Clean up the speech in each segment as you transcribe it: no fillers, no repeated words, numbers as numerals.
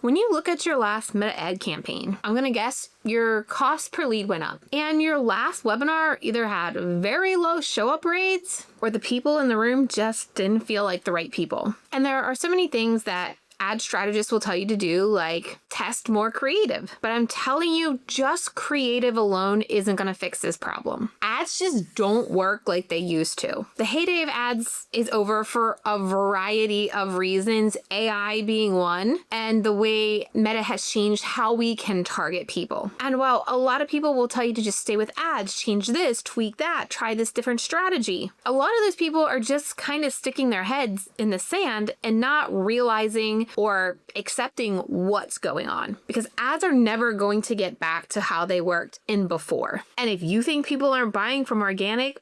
When you look at your last Meta ad campaign, I'm gonna guess your cost per lead went up. And your last webinar either had very low show up rates or the people in the room just didn't feel like the right people. And there are so many things that ad strategists will tell you to do, like test more creative. But I'm telling you, just creative alone isn't going to fix this problem. Ads just don't work like they used to. The heyday of ads is over for a variety of reasons, AI being one, and the way Meta has changed how we can target people. And while a lot of people will tell you to just stay with ads, change this, tweak that, try this different strategy, a lot of those people are just kind of sticking their heads in the sand and not realizing or accepting what's going on, because ads are never going to get back to how they worked in before. And if you think people aren't buying from organic,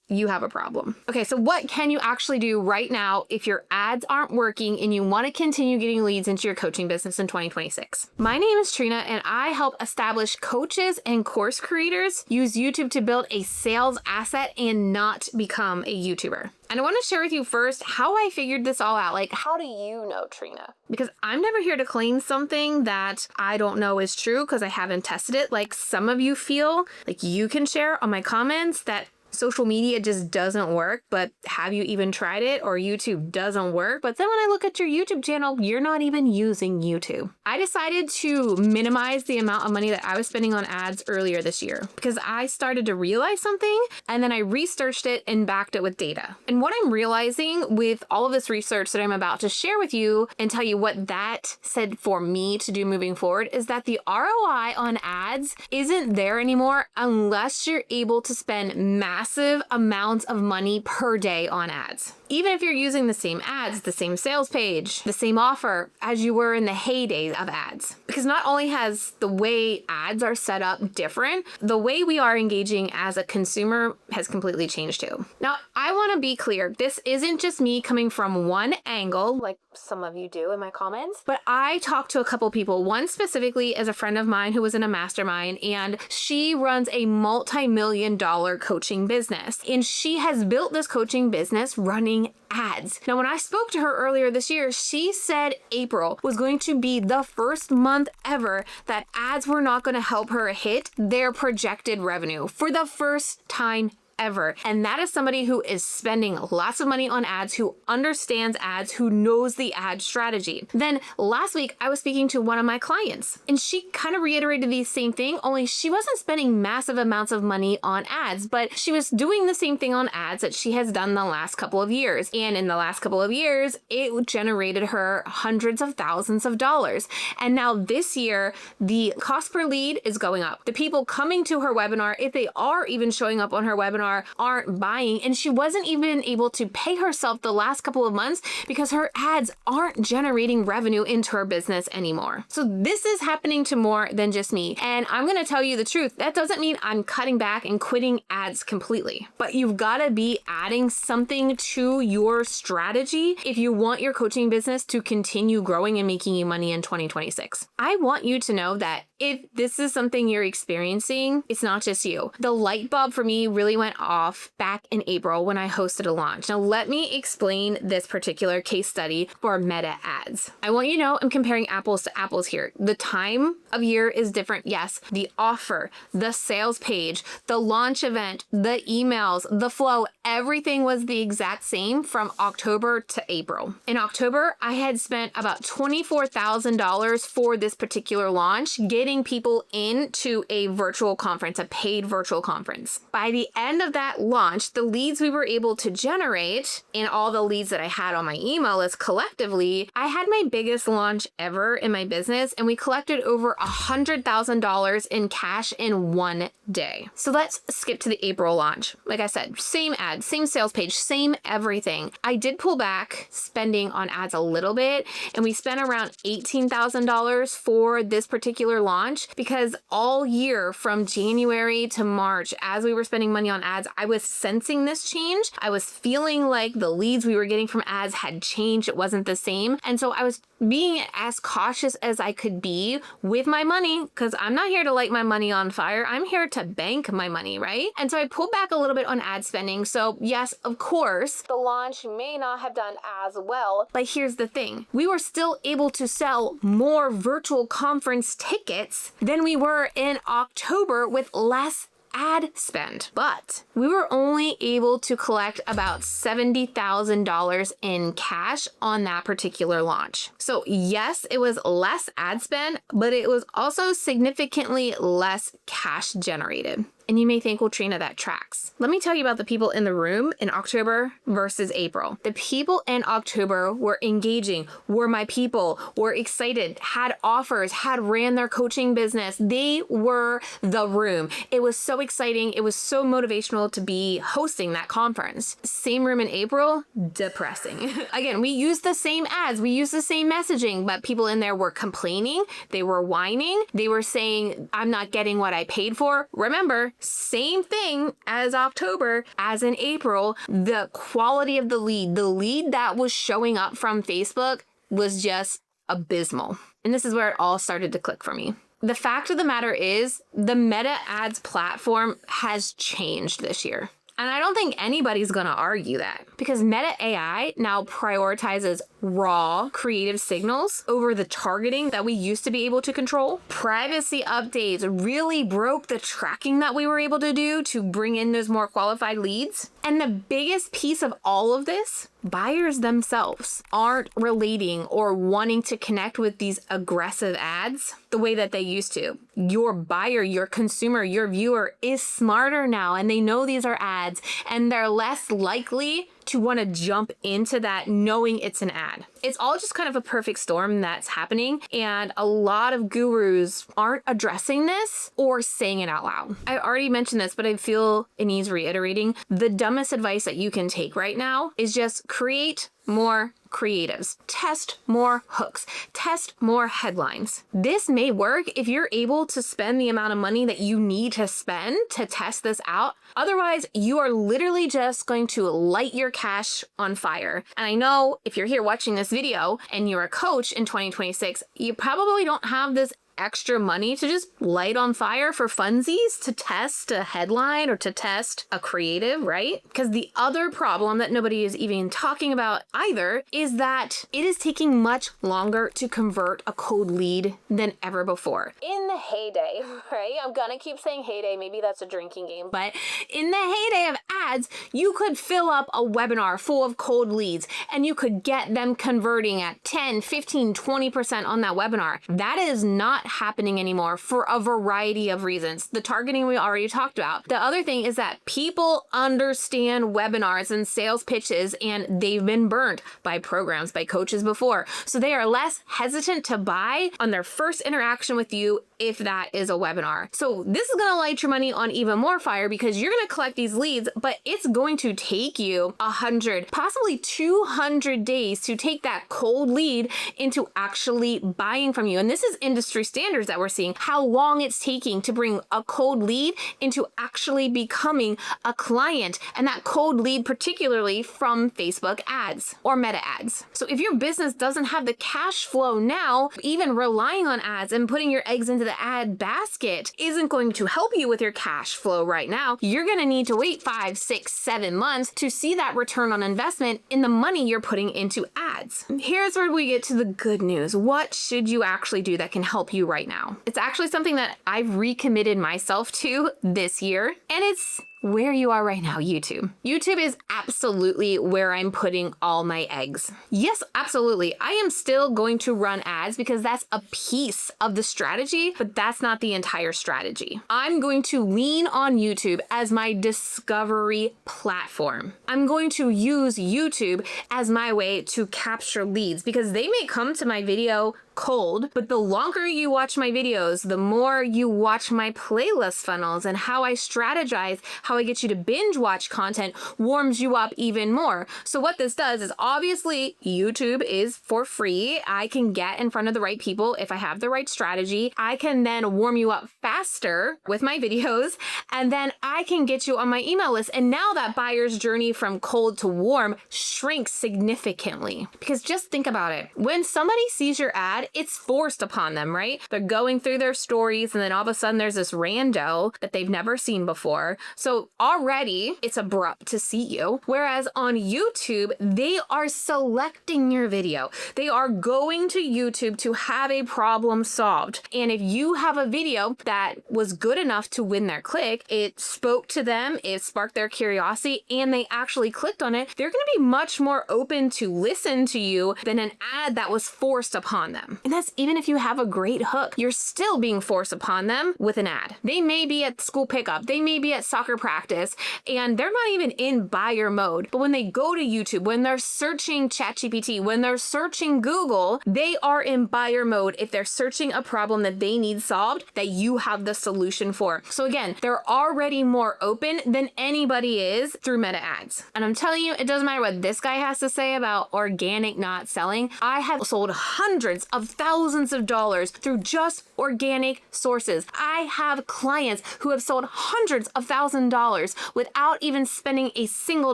you have a problem. Okay, so what can you actually do right now if your ads aren't working and you want to continue getting leads into your coaching business in 2026? My name is Trena, and I help establish coaches and course creators use YouTube to build a sales asset and not become a YouTuber. And I want to share with you first how I figured this all out. Like, how do you know, Trena? Because I'm never here to claim something that I don't know is true because I haven't tested it. Like some of you feel like you can share on my comments that social media just doesn't work, but have you even tried it? Or YouTube doesn't work. But then when I look at your YouTube channel, you're not even using YouTube. I decided to minimize the amount of money that I was spending on ads earlier this year because I started to realize something, and then I researched it and backed it with data. And what I'm realizing with all of this research that I'm about to share with you and tell you what that said for me to do moving forward is that the ROI on ads isn't there anymore unless you're able to spend massive amounts of money per day on ads. Even if you're using the same ads, the same sales page, the same offer as you were in the heyday of ads. Because not only has the way ads are set up different, the way we are engaging as a consumer has completely changed too. Now, I want to be clear. This isn't just me coming from one angle, like some of you do in my comments, but I talked to a couple people. One specifically is a friend of mine who was in a mastermind, and she runs a multi-million-dollar coaching business. And she has built this coaching business running ads. Now, when I spoke to her earlier this year, she said April was going to be the first month ever that ads were not going to help her hit their projected revenue for the first time ever. And that is somebody who is spending lots of money on ads, who understands ads, who knows the ad strategy. Then last week, I was speaking to one of my clients, and she kind of reiterated the same thing, only she wasn't spending massive amounts of money on ads, but she was doing the same thing on ads that she has done the last couple of years. And in the last couple of years, it generated her hundreds of thousands of dollars. And now this year, the cost per lead is going up. The people coming to her webinar, if they are even showing up on her webinar, aren't buying, and she wasn't even able to pay herself the last couple of months because her ads aren't generating revenue into her business anymore. So this is happening to more than just me. And I'm going to tell you the truth. That doesn't mean I'm cutting back and quitting ads completely, but you've got to be adding something to your strategy if you want your coaching business to continue growing and making you money in 2026. I want you to know that if this is something you're experiencing, it's not just you. The light bulb for me really went off back in April when I hosted a launch. Now, let me explain this particular case study for Meta ads. I want you to know I'm comparing apples to apples here. The time of year is different. Yes, the offer, the sales page, the launch event, the emails, the flow, everything was the exact same from October to April. In October, I had spent about $24,000 for this particular launch, getting people into a virtual conference, a paid virtual conference. By the end of that launch, the leads we were able to generate and all the leads that I had on my email list collectively, I had my biggest launch ever in my business, and we collected over $100,000 in cash in one day. So let's skip to the April launch. Like I said, same ad, same sales page, same everything. I did pull back spending on ads a little bit, and we spent around $18,000 for this particular launch. launch because all year from January to March, as we were spending money on ads, I was sensing this change. I was feeling like the leads we were getting from ads had changed. It wasn't the same. And so I was being as cautious as I could be with my money, because I'm not here to light my money on fire. I'm here to bank my money, right? And so I pulled back a little bit on ad spending. So yes, of course, the launch may not have done as well, but here's the thing. We were still able to sell more virtual conference tickets than we were in October with less ad spend, but we were only able to collect about $70,000 in cash on that particular launch. So yes, it was less ad spend, but it was also significantly less cash generated. And you may think, well, Trina, that tracks. Let me tell you about the people in the room in October versus April. The people in October were engaging, were my people, were excited, had offers, had ran their coaching business. They were the room. It was so exciting. It was so motivational to be hosting that conference. Same room in April, depressing. Again, we used the same ads, we used the same messaging, but people in there were complaining, they were whining, they were saying, I'm not getting what I paid for. Remember, same thing as October, as in April, the quality of the lead that was showing up from Facebook was just abysmal. And this is where it all started to click for me. The fact of the matter is the Meta Ads platform has changed this year. And I don't think anybody's going to argue that, because Meta AI now prioritizes raw creative signals over the targeting that we used to be able to control. Privacy updates really broke the tracking that we were able to do to bring in those more qualified leads. And the biggest piece of all of this, buyers themselves aren't relating or wanting to connect with these aggressive ads the way that they used to. Your buyer, your consumer, your viewer is smarter now, and they know these are ads, and they're less likely to want to jump into that knowing it's an ad. It's all just kind of a perfect storm that's happening, and a lot of gurus aren't addressing this or saying it out loud. I already mentioned this, but I feel it needs reiterating. The dumbest advice that you can take right now is just create more creatives, test more hooks, test more headlines. This may work if you're able to spend the amount of money that you need to spend to test this out. Otherwise, you are literally just going to light your cash on fire. And I know if you're here watching this video and you're a coach in 2026, you probably don't have this extra money to just light on fire for funsies to test a headline or to test a creative, right? Because the other problem that nobody is even talking about either is that it is taking much longer to convert a cold lead than ever before. In the heyday, right? I'm gonna keep saying heyday, maybe that's a drinking game, but in the heyday of ads, you could fill up a webinar full of cold leads and you could get them converting at 10, 15, 20% on that webinar. That is not happening anymore for a variety of reasons. The targeting we already talked about. The other thing is that people understand webinars and sales pitches, and they've been burned by programs, by coaches before. So they are less hesitant to buy on their first interaction with you if that is a webinar. So this is going to light your money on even more fire, because you're going to collect these leads, but it's going to take you 100, possibly 200 days to take that cold lead into actually buying from you. And this is industry standards that we're seeing, how long it's taking to bring a cold lead into actually becoming a client, and that cold lead particularly from Facebook ads or Meta ads. So if your business doesn't have the cash flow now, even relying on ads and putting your eggs into the ad basket isn't going to help you with your cash flow right now. You're going to need to wait 5, 6, 7 months to see that return on investment in the money you're putting into ads. Here's where we get to the good news. What should you actually do that can help you right now? It's actually something that I've recommitted myself to this year, and it's where you are right now, YouTube. YouTube is absolutely where I'm putting all my eggs. Yes, absolutely. I am still going to run ads because that's a piece of the strategy, but that's not the entire strategy. I'm going to lean on YouTube as my discovery platform. I'm going to use YouTube as my way to capture leads, because they may come to my video cold, but the longer you watch my videos, the more you watch my playlist funnels and how I strategize how how I get you to binge watch content warms you up even more. So what this does is obviously YouTube is for free. I can get in front of the right people if I have the right strategy. I can then warm you up faster with my videos, and then I can get you on my email list. And now that buyer's journey from cold to warm shrinks significantly. Because just think about it. When somebody sees your ad, it's forced upon them, right? They're going through their stories, and then all of a sudden there's this rando that they've never seen before. So already it's abrupt to see you. Whereas on YouTube, they are selecting your video. They are going to YouTube to have a problem solved. And if you have a video that was good enough to win their click, it spoke to them, it sparked their curiosity, and they actually clicked on it, they're going to be much more open to listen to you than an ad that was forced upon them. And that's even if you have a great hook, you're still being forced upon them with an ad. They may be at school pickup, they may be at soccer practice, and they're not even in buyer mode. But when they go to YouTube, when they're searching ChatGPT, when they're searching Google, they are in buyer mode if they're searching a problem that they need solved that you have the solution for. So again, they're already more open than anybody is through meta ads. And I'm telling you, it doesn't matter what this guy has to say about organic not selling. I have sold hundreds of thousands of dollars through just organic sources. I have clients who have sold hundreds of $1,000s without even spending a single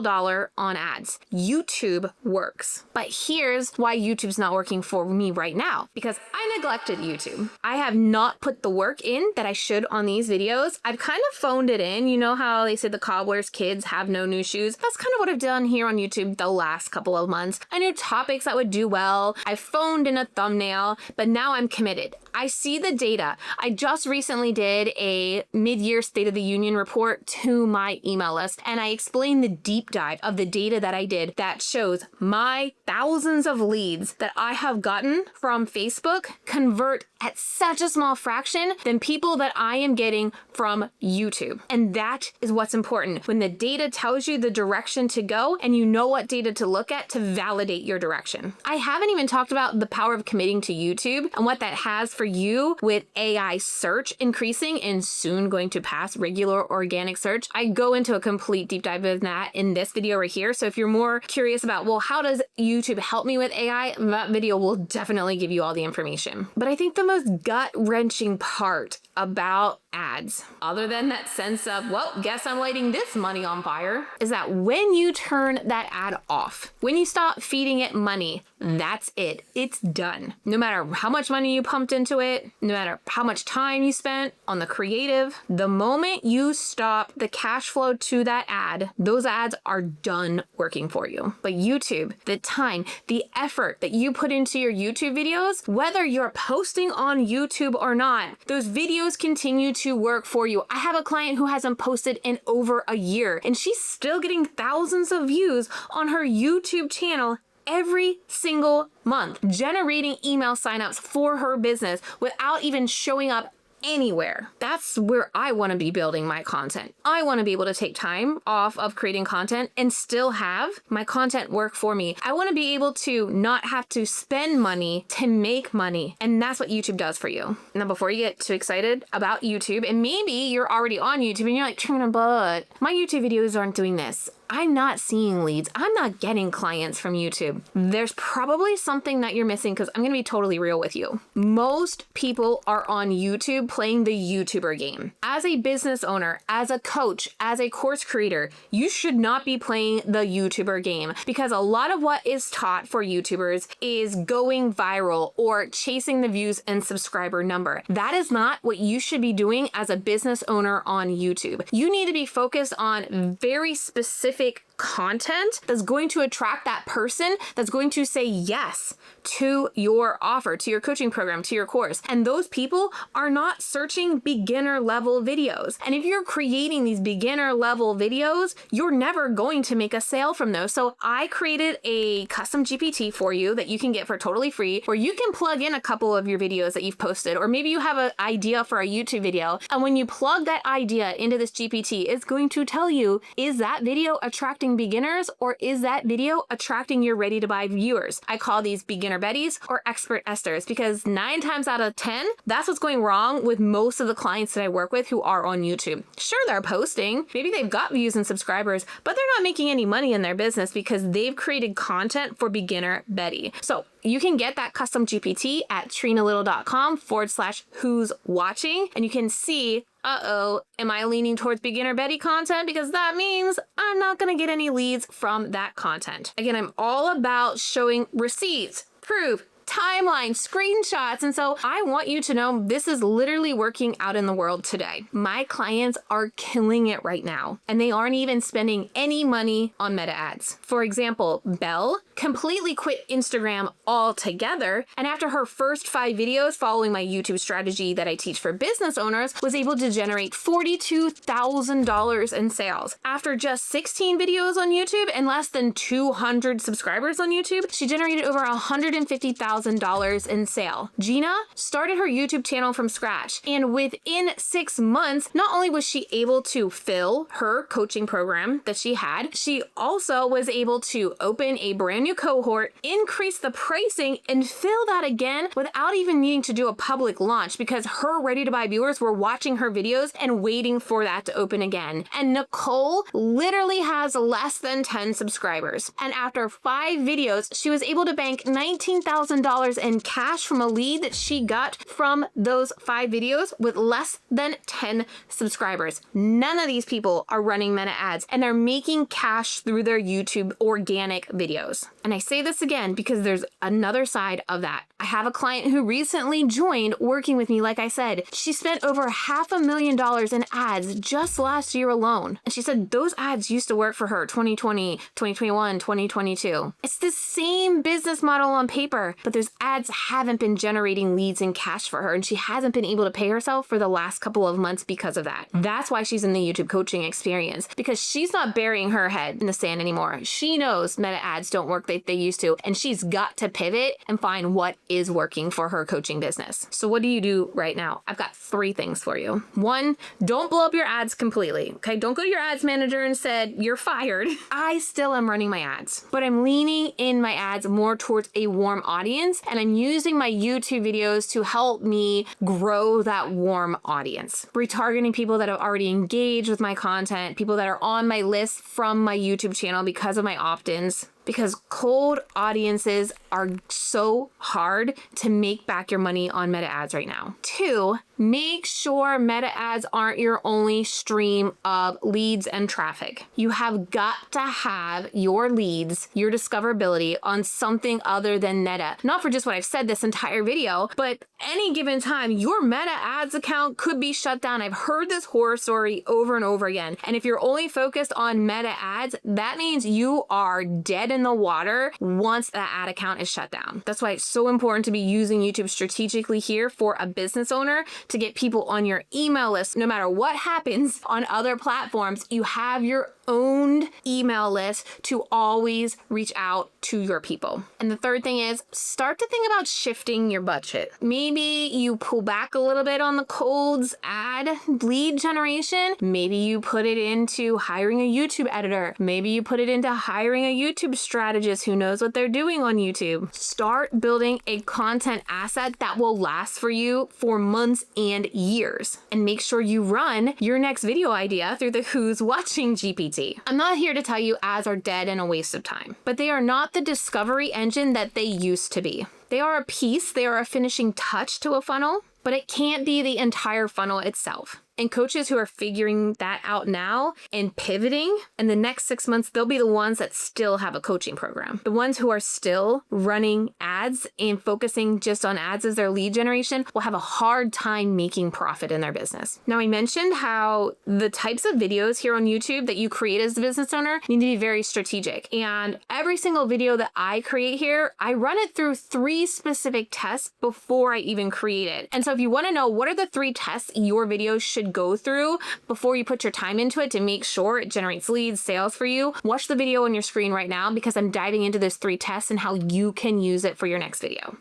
dollar on ads. YouTube works. But here's why YouTube's not working for me right now, because I neglected YouTube. I have not put the work in that I should on these videos. I've kind of phoned it in. You know how they say the cobbler's kids have no new shoes? That's kind of what I've done here on YouTube the last couple of months. I knew topics that would do well. I phoned in a thumbnail, but now I'm committed. I see the data. I just recently did a mid-year State of the Union report to my email list, and I explained the deep dive of the data that I did that shows my thousands of leads that I have gotten from Facebook convert at such a small fraction than people that I am getting from YouTube. And that is what's important. When the data tells you the direction to go and you know what data to look at to validate your direction. I haven't even talked about the power of committing to YouTube and what that has for you with AI search increasing and soon going to pass regular organic search. I go into a complete deep dive of that in this video right here. So if you're more curious about, well, how does YouTube help me with AI? That video will definitely give you all the information. But I think the most gut-wrenching part about ads, other than that sense of, well, guess I'm lighting this money on fire, is that when you turn that ad off, when you stop feeding it money, that's it. It's done. No matter how much money you pumped into it, no matter how much time you spent on the creative, the moment you stop the cash flow to that ad, those ads are done working for you. But YouTube, the time, the effort that you put into your YouTube videos, whether you're posting on YouTube or not, those videos continue to work for you. I have a client who hasn't posted in over a year, and she's still getting thousands of views on her YouTube channel every single month, generating email signups for her business without even showing up anywhere. That's where I want to be building my content. I want to be able to take time off of creating content and still have my content work for me. I want to be able to not have to spend money to make money. And that's what YouTube does for you. Now, before you get too excited about YouTube, and maybe you're already on YouTube and you're like, Trina, but my YouTube videos aren't doing this. I'm not seeing leads. I'm not getting clients from YouTube. There's probably something that you're missing, because I'm going to be totally real with you. Most people are on YouTube playing the YouTuber game. As a business owner, as a coach, as a course creator, you should not be playing the YouTuber game, because a lot of what is taught for YouTubers is going viral or chasing the views and subscriber number. That is not what you should be doing as a business owner on YouTube. You need to be focused on very specific content that's going to attract that person that's going to say yes to your offer, to your coaching program, to your course. And those people are not searching beginner level videos. And if you're creating these beginner level videos, you're never going to make a sale from those. So I created a custom GPT for you that you can get for totally free, where you can plug in a couple of your videos that you've posted, or maybe you have an idea for a YouTube video. And when you plug that idea into this GPT, it's going to tell you, is that video attracting attracting beginners, or is that video attracting your ready to buy viewers? I call these beginner Bettys or expert Esthers because 9 times out of 10, that's what's going wrong with most of the clients that I work with who are on YouTube. Sure, they're posting, maybe they've got views and subscribers, but they're not making any money in their business because they've created content for beginner Betty. So you can get that custom GPT at trenalittle.com/who's watching, and you can see, am I leaning towards beginner Betty content? Because that means I'm not going to get any leads from that content. Again, I'm all about showing receipts, proof, timeline, screenshots. And so I want you to know this is literally working out in the world today. My clients are killing it right now, and they aren't even spending any money on meta ads. For example, Belle completely quit Instagram altogether, and after her first 5 videos following my YouTube strategy that I teach for business owners, was able to generate $42,000 in sales. After just 16 videos on YouTube and less than 200 subscribers on YouTube, she generated over $150,000 in sale. Gina started her YouTube channel from scratch, and within 6 months, not only was she able to fill her coaching program that she had, she also was able to open a brand new cohort, increase the pricing, and fill that again without even needing to do a public launch because her ready to buy viewers were watching her videos and waiting for that to open again. And Nicole literally has less than 10 subscribers. And after 5 videos, she was able to bank $19,000 in cash from a lead that she got from those 5 videos with less than 10 subscribers. None of these people are running meta ads, and they're making cash through their YouTube organic videos. And I say this again because there's another side of that. I have a client who recently joined working with me. Like I said, she spent over $500,000 in ads just last year alone. And she said those ads used to work for her 2020, 2021, 2022. It's the same business model on paper, but those ads haven't been generating leads and cash for her, and she hasn't been able to pay herself for the last couple of months because of that. That's why she's in the YouTube coaching experience, because she's not burying her head in the sand anymore. She knows meta ads don't work like they used to, and she's got to pivot and find what is working for her coaching business. So what do you do right now? I've got 3 things for you. 1, don't blow up your ads completely. Okay, don't go to your ads manager and said, you're fired. I still am running my ads, but I'm leaning in my ads more towards a warm audience, and I'm using my YouTube videos to help me grow that warm audience. Retargeting people that have already engaged with my content, people that are on my list from my YouTube channel because of my opt-ins. Because cold audiences are so hard to make back your money on meta ads right now. 2, make sure meta ads aren't your only stream of leads and traffic. You have got to have your leads, your discoverability on something other than Meta. Not for just what I've said this entire video, but any given time, your Meta ads account could be shut down. I've heard this horror story over and over again. And if you're only focused on Meta ads, that means you are dead in the water once that ad account is shut down. That's why it's so important to be using YouTube strategically here for a business owner to get people on your email list. No matter what happens on other platforms, you have your own email list to always reach out to your people. And the third thing is start to think about shifting your budget. Maybe you pull back a little bit on the colds ad lead generation. Maybe you put it into hiring a YouTube editor. Maybe you put it into hiring a YouTube strategist who knows what they're doing on YouTube. Start building a content asset that will last for you for months and years. And make sure you run your next video idea through the Who's Watching GPT. I'm not here to tell you ads are dead and a waste of time, but they are not the discovery engine that they used to be. They are a piece, they are a finishing touch to a funnel, but it can't be the entire funnel itself. And coaches who are figuring that out now and pivoting in the next 6 months, they'll be the ones that still have a coaching program. The ones who are still running ads and focusing just on ads as their lead generation will have a hard time making profit in their business. Now, I mentioned how the types of videos here on YouTube that you create as a business owner need to be very strategic. And every single video that I create here, I run it through 3 specific tests before I even create it. And so if you want to know what are the 3 tests your videos should go through before you put your time into it to make sure it generates leads, sales for you, watch the video on your screen right now because I'm diving into those 3 tests and how you can use it for your next video.